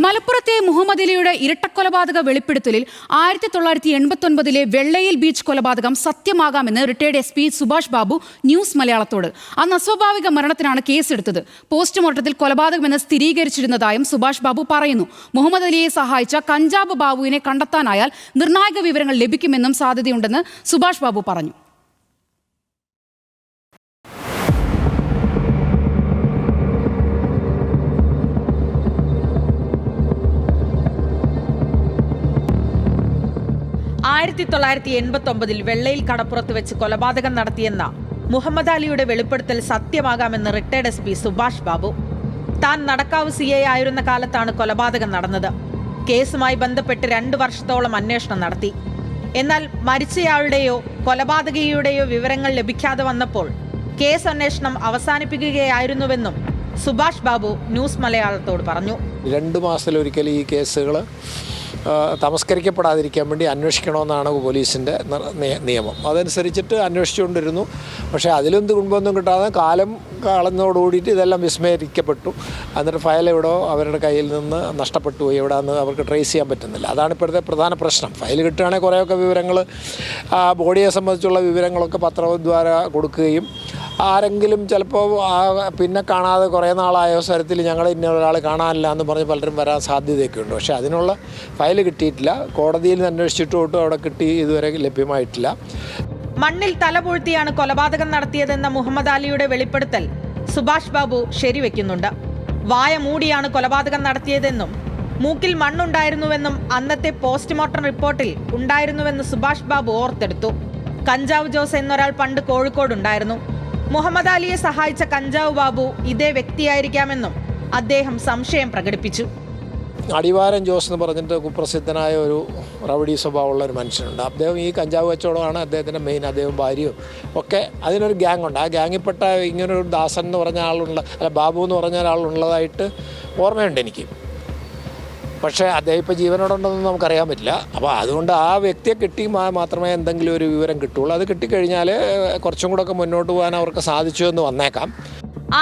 മലപ്പുറത്തെ മുഹമ്മദ് അലിയുടെ ഇരട്ടക്കൊലപാതക വെളിപ്പെടുത്തലിൽ 1989 വെള്ളയിൽ ബീച്ച് കൊലപാതകം സത്യമാകാമെന്ന് retired SP Subhash Babu news മലയാളത്തോട്. അന്ന് അസ്വാഭാവിക മരണത്തിനാണ് കേസെടുത്തത്. പോസ്റ്റ്മോർട്ടത്തിൽ കൊലപാതകമെന്ന് സ്ഥിരീകരിച്ചിരുന്നതായും സുഭാഷ് ബാബു പറയുന്നു. മുഹമ്മദ് അലിയെ സഹായിച്ച കഞ്ചാബ് ബാബുവിനെ കണ്ടെത്താനായാൽ നിർണായക വിവരങ്ങൾ ലഭിക്കുമെന്നും സാധ്യതയുണ്ടെന്ന് സുഭാഷ് ബാബു പറഞ്ഞു. വെള്ളയിൽ കടപ്പുറത്ത് വെച്ച് കൊലപാതകം നടത്തിയെന്ന മുഹമ്മദ് അലിയുടെ വെളിപ്പെടുത്തൽ സത്യമാകാമെന്ന് റിട്ടയർഡ് SP സുഭാഷ് ബാബു. താൻ നടക്കാവ് CI ആയിരുന്ന കാലത്താണ് കൊലപാതകം നടന്നത്. കേസുമായി ബന്ധപ്പെട്ട് 2 വർഷത്തോളം അന്വേഷണം നടത്തി. എന്നാൽ മരിച്ചയാളുടെയോ കൊലപാതകിയുടെയോ വിവരങ്ങൾ ലഭിക്കാതെ വന്നപ്പോൾ കേസ് അന്വേഷണം അവസാനിപ്പിക്കുകയായിരുന്നുവെന്നും സുഭാഷ് ബാബു ന്യൂസ് മലയാളത്തോട് പറഞ്ഞു. 2 മാസത്തിലൊരിക്കൽ ഈ കേസുകൾ തമസ്കരിക്കപ്പെടാതിരിക്കാൻ വേണ്ടി അന്വേഷിക്കണമെന്നാണ് പോലീസിൻ്റെ നിയമം. അതനുസരിച്ചിട്ട് അന്വേഷിച്ചുകൊണ്ടിരുന്നു. പക്ഷേ അതിലൊന്നും കുടുംബമൊന്നും കിട്ടാതെ കാലം കളഞ്ഞോടുകൂടിയിട്ട് ഇതെല്ലാം വിസ്മരിക്കപ്പെട്ടു. എന്നിട്ട് ഫയൽ എവിടെയോ അവരുടെ കയ്യിൽ നിന്ന് നഷ്ടപ്പെട്ടു പോയി. എവിടെയെന്ന് അവർക്ക് ട്രേസ് ചെയ്യാൻ പറ്റുന്നില്ല. അതാണ് ഇപ്പോഴത്തെ പ്രധാന പ്രശ്നം. ഫയൽ കിട്ടുകയാണെങ്കിൽ കുറേയൊക്കെ വിവരങ്ങൾ, ബോഡിയെ സംബന്ധിച്ചുള്ള വിവരങ്ങളൊക്കെ പത്രദ്വാര കൊടുക്കുകയും ആരെങ്കിലും ചിലപ്പോൾ പിന്നെ കാണാതെ കുറേ നാളായ അവസരത്തിൽ ഞങ്ങൾ ഇന്ന ഒരാൾ കാണാനില്ല എന്ന് പറഞ്ഞ് പലരും വരാൻ സാധ്യതയൊക്കെ ഉണ്ട്. പക്ഷേ അതിനുള്ള ഫയൽ കിട്ടിയിട്ടില്ല. കോടതിയിൽ നിന്ന് അന്വേഷിച്ചിട്ടും അവിടെ കിട്ടി ഇതുവരെ ലഭ്യമായിട്ടില്ല. മണ്ണിൽ തലപൂഴ്ത്തിയാണ് കൊലപാതകം നടത്തിയതെന്ന മുഹമ്മദ് അലിയുടെ വെളിപ്പെടുത്തൽ സുഭാഷ് ബാബു ശരിവെക്കുന്നുണ്ട്. വായ മൂടിയാണ് കൊലപാതകം നടത്തിയതെന്നും മൂക്കിൽ മണ്ണുണ്ടായിരുന്നുവെന്നും അന്നത്തെ പോസ്റ്റ്മോർട്ടം റിപ്പോർട്ടിൽ ഉണ്ടായിരുന്നുവെന്ന് സുഭാഷ് ബാബു ഓർത്തെടുത്തു. കഞ്ചാവ് ജോസ് എന്നൊരാൾ പണ്ട് കോഴിക്കോടുണ്ടായിരുന്നു. മുഹമ്മദ് അലിയെ സഹായിച്ച കഞ്ചാവ് ബാബു ഇതേ വ്യക്തിയായിരിക്കാമെന്നും അദ്ദേഹം സംശയം പ്രകടിപ്പിച്ചു. അടിവാരം ജോസ് എന്ന് പറഞ്ഞിട്ട് കുപ്രസിദ്ധനായ ഒരു റൗഡി സ്വഭാവമുള്ള ഒരു മനുഷ്യനുണ്ട്. അദ്ദേഹം ഈ കഞ്ചാവ് കച്ചവടമാണ് അദ്ദേഹത്തിൻ്റെ മെയിൻ. അദ്ദേഹം ഭാര്യയും ഒക്കെ അതിനൊരു ഗ്യാങ് ഉണ്ട്. ആ ഗ്യാങ്ങിൽപ്പെട്ട ഇങ്ങനൊരു ദാസൻ എന്ന് പറഞ്ഞ ബാബു എന്ന് പറഞ്ഞ ഒരാളുള്ളതായിട്ട് ഓർമ്മയുണ്ട് എനിക്ക്. പക്ഷേ അദ്ദേഹം ഇപ്പോൾ ജീവനോടുണ്ടെന്ന് നമുക്കറിയാൻ പറ്റില്ല. അപ്പോൾ അതുകൊണ്ട് ആ വ്യക്തിയെ കിട്ടി മാത്രമേ എന്തെങ്കിലും ഒരു വിവരം കിട്ടുള്ളൂ. അത് കിട്ടിക്കഴിഞ്ഞാൽ കുറച്ചും കൂടെ ഒക്കെ മുന്നോട്ട് പോകാൻ അവർക്ക് സാധിച്ചു എന്ന് വന്നേക്കാം.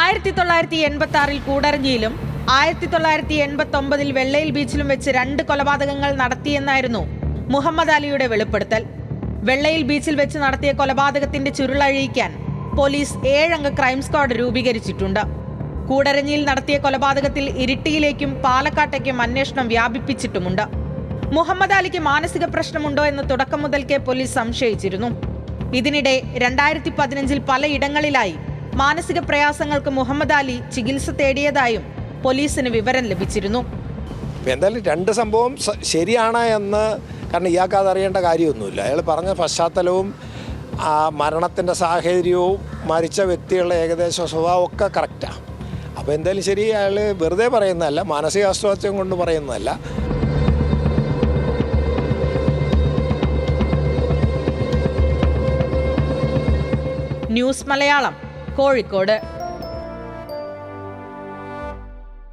1986 കൂടരഞ്ഞിയിലും 1989 വെള്ളയിൽ ബീച്ചിലും വെച്ച് 2 കൊലപാതകങ്ങൾ നടത്തിയെന്നായിരുന്നു മുഹമ്മദ് അലിയുടെ വെളിപ്പെടുത്തൽ. വെള്ളയിൽ ബീച്ചിൽ വെച്ച് നടത്തിയ കൊലപാതകത്തിന്റെ ചുരുളഴിയിക്കാൻ പോലീസ് 7 അംഗ ക്രൈം സ്ക്വാഡ് രൂപീകരിച്ചിട്ടുണ്ട്. കൂടരഞ്ഞിയിൽ നടത്തിയ കൊലപാതകത്തിൽ ഇരിട്ടിയിലേക്കും പാലക്കാട്ടേക്കും അന്വേഷണം വ്യാപിപ്പിച്ചിട്ടുമുണ്ട്. മുഹമ്മദ് അലിക്ക് മാനസിക പ്രശ്നമുണ്ടോ എന്ന് തുടക്കം മുതൽക്കേ പോലീസ് സംശയിച്ചിരുന്നു. ഇതിനിടെ 2015 പലയിടങ്ങളിലായി മാനസിക പ്രയാസങ്ങൾക്ക് മുഹമ്മദ് അലി ചികിത്സ തേടിയതായും പോലീസിന് വിവരം ലഭിച്ചിരുന്നു. എന്തായാലും 2 സംഭവം ശരിയാണ് എന്ന്, കാരണം ഇയാൾക്ക് അതറിയേണ്ട കാര്യമൊന്നുമില്ല. അയാൾ പറഞ്ഞ പശ്ചാത്തലവും മരണത്തിൻ്റെ സാഹചര്യവും മരിച്ച വ്യക്തികളുടെ ഏകദേശ സ്വഭാവം ഒക്കെ കറക്റ്റാണ്. അപ്പോൾ എന്തായാലും ശരി, അയാൾ വെറുതെ പറയുന്നതല്ല, മാനസികാസ്വാസ്ഥ്യം കൊണ്ട് പറയുന്നതല്ല. ന്യൂസ് മലയാളം, കോഴിക്കോട്.